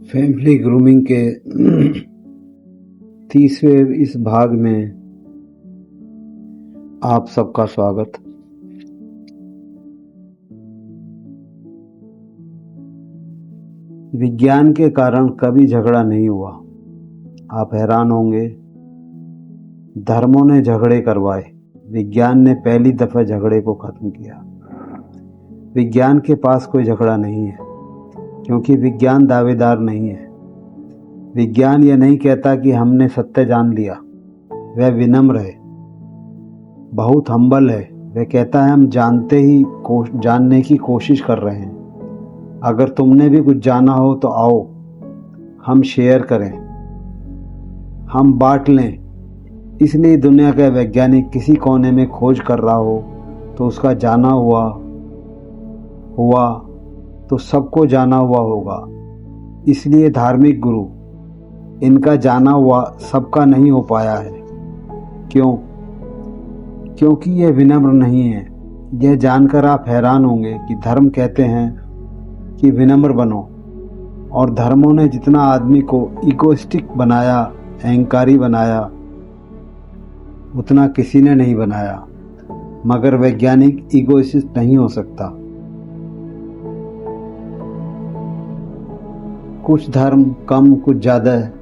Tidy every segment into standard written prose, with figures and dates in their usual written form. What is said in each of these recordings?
Family grooming के 30वें इस भाग में आप सबका स्वागत। विज्ञान के कारण कभी झगड़ा नहीं हुआ। आप हैरान होंगे, धर्मों ने झगड़े करवाए, विज्ञान ने पहली दफा झगड़े को खत्म किया। विज्ञान के पास कोई झगड़ा नहीं है, क्योंकि विज्ञान दावेदार नहीं है। विज्ञान यह नहीं कहता कि हमने सत्य जान लिया। वह विनम्र है, बहुत हम्बल है। वह कहता है हम जानने की कोशिश कर रहे हैं। अगर तुमने भी कुछ जाना हो तो आओ, हम शेयर करें, हम बांट लें। इसलिए दुनिया का वैज्ञानिक किसी कोने में खोज कर रहा हो तो उसका जाना हुआ तो सबको जाना हुआ होगा। इसलिए धार्मिक गुरु, इनका जाना हुआ सबका नहीं हो पाया है। क्यों? क्योंकि यह विनम्र नहीं है। यह जानकर आप हैरान होंगे कि धर्म कहते हैं कि विनम्र बनो, और धर्मों ने जितना आदमी को इगोइस्टिक बनाया, अहंकारी बनाया, उतना किसी ने नहीं बनाया। मगर वैज्ञानिक इगोइस्टिक नहीं हो सकता। कुछ धर्म कम कुछ ज़्यादा है,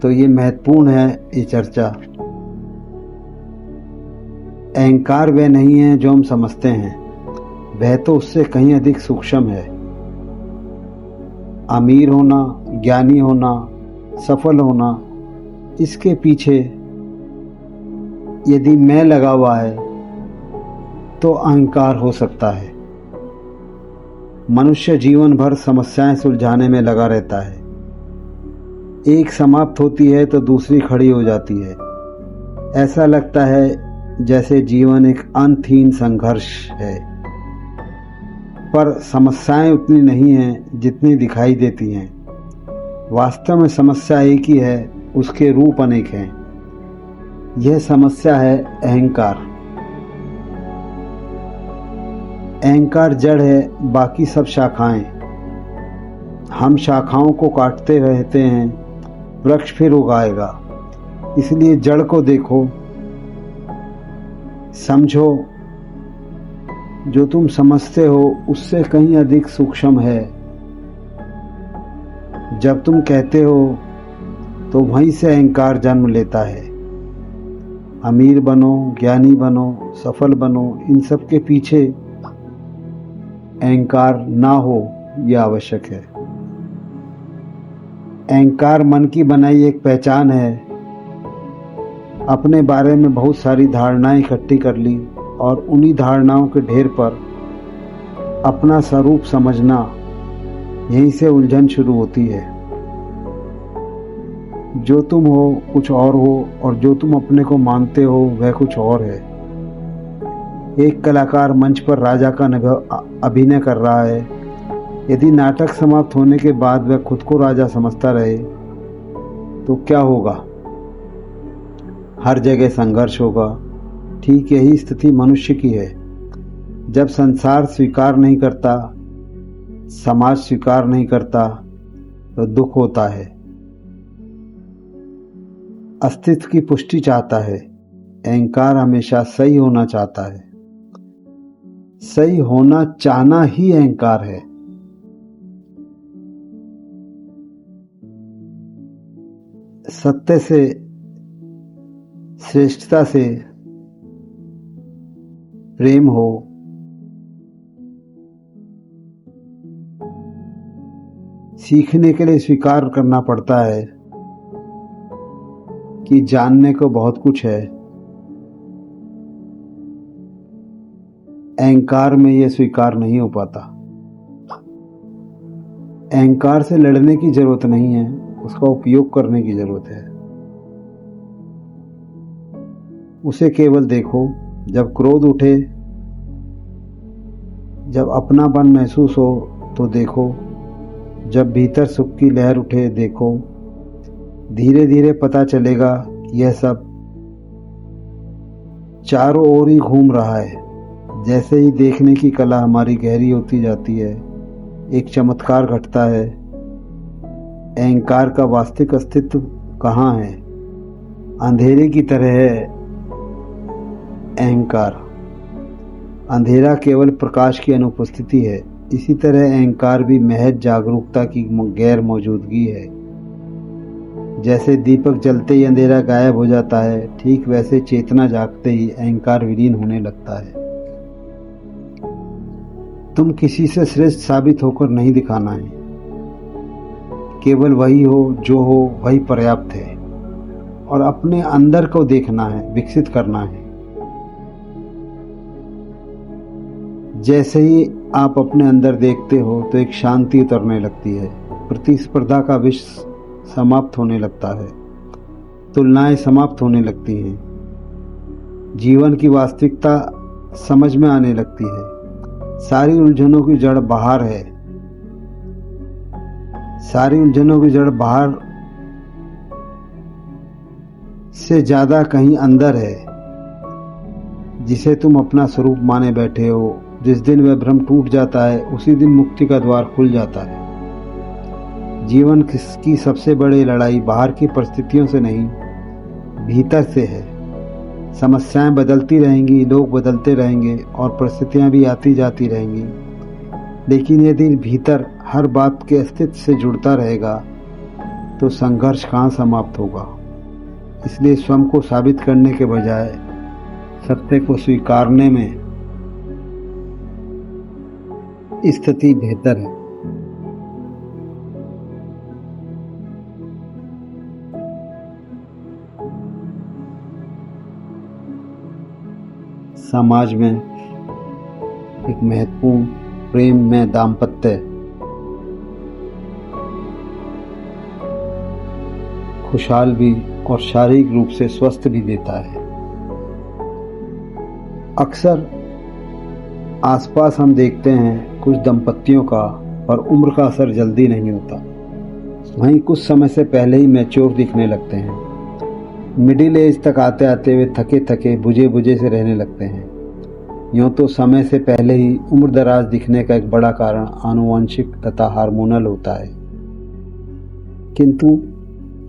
तो ये महत्वपूर्ण है ये चर्चा। अहंकार वह नहीं है जो हम समझते हैं, वह तो उससे कहीं अधिक सूक्ष्म है। अमीर होना, ज्ञानी होना, सफल होना, इसके पीछे यदि मैं लगा हुआ है तो अहंकार हो सकता है। मनुष्य जीवन भर समस्याएं सुलझाने में लगा रहता है। एक समाप्त होती है तो दूसरी खड़ी हो जाती है। ऐसा लगता है जैसे जीवन एक अंतहीन संघर्ष है, पर समस्याएं उतनी नहीं हैं जितनी दिखाई देती हैं। वास्तव में समस्या एक ही है, उसके रूप अनेक हैं। यह समस्या है अहंकार। अहंकार जड़ है, बाकी सब शाखाएं। हम शाखाओं को काटते रहते हैं, वृक्ष फिर उगाएगा। इसलिए जड़ को देखो, समझो। जो तुम समझते हो उससे कहीं अधिक सूक्ष्म है। जब तुम कहते हो तो वहीं से अहंकार जन्म लेता है। अमीर बनो, ज्ञानी बनो, सफल बनो, इन सब के पीछे अहंकार ना हो यह आवश्यक है। अहंकार मन की बनाई एक पहचान है। अपने बारे में बहुत सारी धारणाएं इकट्ठी कर ली और उन्हीं धारणाओं के ढेर पर अपना स्वरूप समझना, यहीं से उलझन शुरू होती है। जो तुम हो कुछ और हो, और जो तुम अपने को मानते हो वह कुछ और है। एक कलाकार मंच पर राजा का अभिनय कर रहा है। यदि नाटक समाप्त होने के बाद वह खुद को राजा समझता रहे तो क्या होगा? हर जगह संघर्ष होगा। ठीक यही स्थिति मनुष्य की है। जब संसार स्वीकार नहीं करता, समाज स्वीकार नहीं करता, तो दुख होता है। अस्तित्व की पुष्टि चाहता है। अहंकार हमेशा सही होना चाहता है। सही होना चाहना ही अहंकार है। सत्य से, श्रेष्ठता से प्रेम हो, सीखने के लिए स्वीकार करना पड़ता है कि जानने को बहुत कुछ है। अहंकार में यह स्वीकार नहीं हो पाता। अहंकार से लड़ने की जरूरत नहीं है, उसका उपयोग करने की जरूरत है। उसे केवल देखो। जब क्रोध उठे, जब अपनापन महसूस हो तो देखो। जब भीतर सुख की लहर उठे देखो। धीरे धीरे पता चलेगा कि यह सब चारों ओर ही घूम रहा है। जैसे ही देखने की कला हमारी गहरी होती जाती है, एक चमत्कार घटता है। अहंकार का वास्तविक अस्तित्व कहाँ है? अंधेरे की तरह है अहंकार। अंधेरा केवल प्रकाश की अनुपस्थिति है। इसी तरह अहंकार भी महज जागरूकता की गैर मौजूदगी है। जैसे दीपक जलते ही अंधेरा गायब हो जाता है, ठीक वैसे चेतना जागते ही अहंकार विलीन होने लगता है। तुम किसी से श्रेष्ठ साबित होकर नहीं दिखाना है। केवल वही हो जो हो वही पर्याप्त है, और अपने अंदर को देखना है, विकसित करना है। जैसे ही आप अपने अंदर देखते हो तो एक शांति उतरने लगती है। प्रतिस्पर्धा का विष समाप्त होने लगता है। तुलनाएं समाप्त होने लगती हैं। जीवन की वास्तविकता समझ में आने लगती है। सारी उलझनों की जड़ बाहर है। सारी उलझनों की जड़ बाहर से ज्यादा कहीं अंदर है, जिसे तुम अपना स्वरूप माने बैठे हो। जिस दिन वह भ्रम टूट जाता है, उसी दिन मुक्ति का द्वार खुल जाता है। जीवन की सबसे बड़ी लड़ाई बाहर की परिस्थितियों से नहीं, भीतर से है। समस्याएं बदलती रहेंगी, लोग बदलते रहेंगे और परिस्थितियां भी आती जाती रहेंगी, लेकिन यदि भीतर हर बात के अस्तित्व से जुड़ता रहेगा तो संघर्ष कहाँ समाप्त होगा। इसलिए स्वयं को साबित करने के बजाय सत्य को स्वीकारने में स्थिति बेहतर है। समाज में एक महत्वपूर्ण प्रेम में दाम्पत्य खुशहाल भी और शारीरिक रूप से स्वस्थ भी देता है। अक्सर आसपास हम देखते हैं कुछ दंपतियों का और उम्र का असर जल्दी नहीं होता। वहीं कुछ समय से पहले ही मैच्योर दिखने लगते हैं। मिडिल एज तक आते आते वे थके थके बुझे बुझे से रहने लगते हैं। यूँ तो समय से पहले ही उम्र दराज दिखने का एक बड़ा कारण आनुवंशिक तथा हार्मोनल होता है, किंतु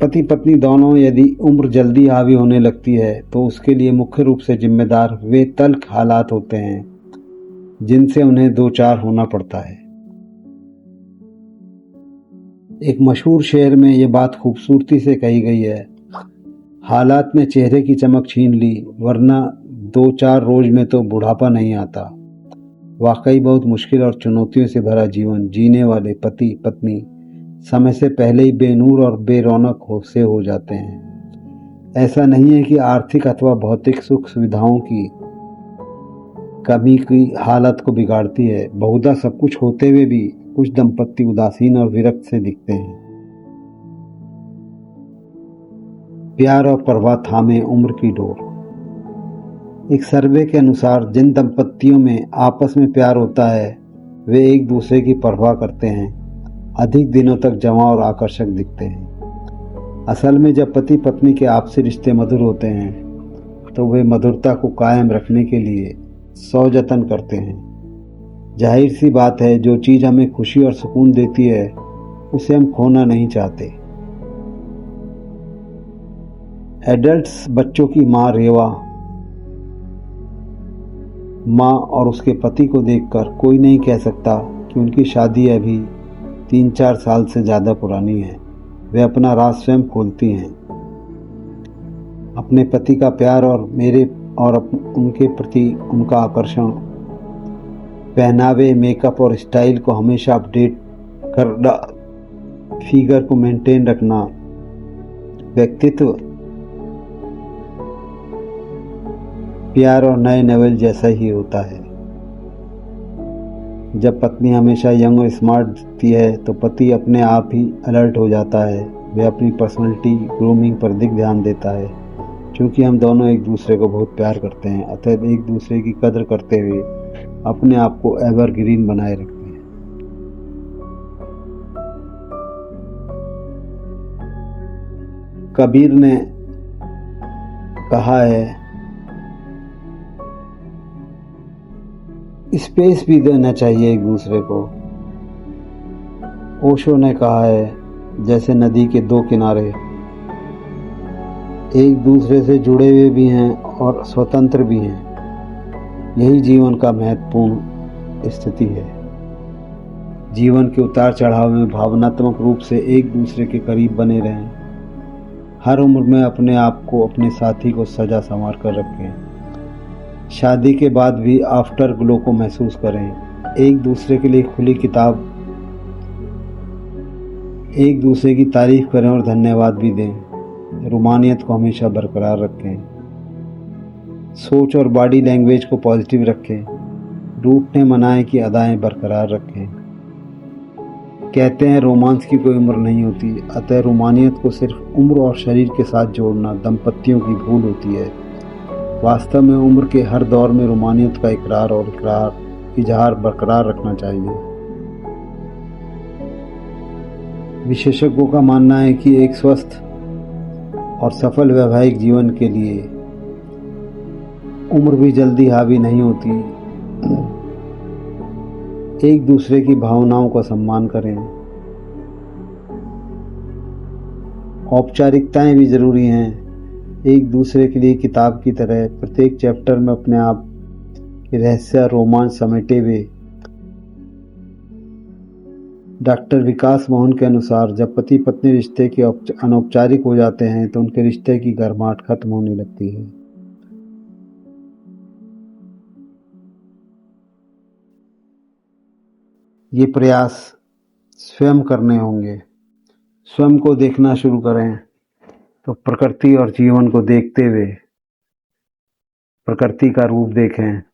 पति पत्नी दोनों यदि उम्र जल्दी हावी होने लगती है तो उसके लिए मुख्य रूप से जिम्मेदार वे तल्ख हालात होते हैं जिनसे उन्हें दो चार होना पड़ता है। एक मशहूर शेर में ये बात खूबसूरती से कही गई है, हालात ने चेहरे की चमक छीन ली, वरना दो चार रोज में तो बुढ़ापा नहीं आता। वाकई बहुत मुश्किल और चुनौतियों से भरा जीवन जीने वाले पति पत्नी समय से पहले ही बेनूर और बेरौनक से हो जाते हैं। ऐसा नहीं है कि आर्थिक अथवा भौतिक सुख सुविधाओं की कमी की हालत को बिगाड़ती है। बहुधा सब कुछ होते हुए भी कुछ दंपत्ति उदासीन और विरक्त से दिखते हैं। प्यार और परवाह थामे उम्र की डोर। एक सर्वे के अनुसार जिन दंपत्तियों में आपस में प्यार होता है वे एक दूसरे की परवाह करते हैं, अधिक दिनों तक जवां और आकर्षक दिखते हैं। असल में जब पति पत्नी के आपसी रिश्ते मधुर होते हैं तो वे मधुरता को कायम रखने के लिए सौ जतन करते हैं। जाहिर सी बात है, जो चीज हमें खुशी और सुकून देती है उसे हम खोना नहीं चाहते। एडल्ट्स बच्चों की माँ रेवा माँ और उसके पति को देखकर कोई नहीं कह सकता कि उनकी शादी अभी 3-4 साल से ज्यादा पुरानी है। वे अपना राज स्वयं खोलती हैं। अपने पति का प्यार और मेरे और उनके प्रति उनका आकर्षण, पहनावे, मेकअप और स्टाइल को हमेशा अपडेट करना, फिगर को मेंटेन रखना, व्यक्तित्व प्यार और नए नवेल जैसा ही होता है। जब पत्नी हमेशा यंग और स्मार्ट दिखती है तो पति अपने आप ही अलर्ट हो जाता है। वह अपनी पर्सनैलिटी ग्रूमिंग पर अधिक ध्यान देता है। क्योंकि हम दोनों एक दूसरे को बहुत प्यार करते हैं, अतः एक दूसरे की कदर करते हुए अपने आप को एवरग्रीन बनाए रखते हैं। कबीर ने कहा है, स्पेस भी देना चाहिए एक दूसरे को। ओशो ने कहा है, जैसे नदी के दो किनारे एक दूसरे से जुड़े हुए भी हैं और स्वतंत्र भी हैं। यही जीवन का महत्वपूर्ण स्थिति है। जीवन के उतार चढ़ाव में भावनात्मक रूप से एक दूसरे के करीब बने रहें। हर उम्र में अपने आप को, अपने साथी को सजा संवार कर रखें। शादी के बाद भी आफ्टर ग्लो को महसूस करें। एक दूसरे के लिए खुली किताब, एक दूसरे की तारीफ करें और धन्यवाद भी दें। रूमानियत को हमेशा बरकरार रखें। सोच और बॉडी लैंग्वेज को पॉजिटिव रखें। रूठने मनाएं की अदाएं बरकरार रखें। कहते हैं रोमांस की कोई उम्र नहीं होती, अतः रूमानियत को सिर्फ उम्र और शरीर के साथ जोड़ना दंपतियों की भूल होती है। वास्तव में उम्र के हर दौर में रूमानियत का इकरार और इजहार बरकरार रखना चाहिए। विशेषज्ञों का मानना है कि एक स्वस्थ और सफल वैवाहिक जीवन के लिए उम्र भी जल्दी हावी नहीं होती। एक दूसरे की भावनाओं का सम्मान करें। औपचारिकताएं भी जरूरी हैं। एक दूसरे के लिए किताब की तरह प्रत्येक चैप्टर में अपने आप के रहस्य रोमांच समेटे हुए। डॉक्टर विकास मोहन के अनुसार जब पति पत्नी रिश्ते के अनौपचारिक हो जाते हैं तो उनके रिश्ते की गर्माहट खत्म होने लगती है। ये प्रयास स्वयं करने होंगे। स्वयं को देखना शुरू करें तो प्रकृति और जीवन को देखते हुए प्रकृति का रूप देखें।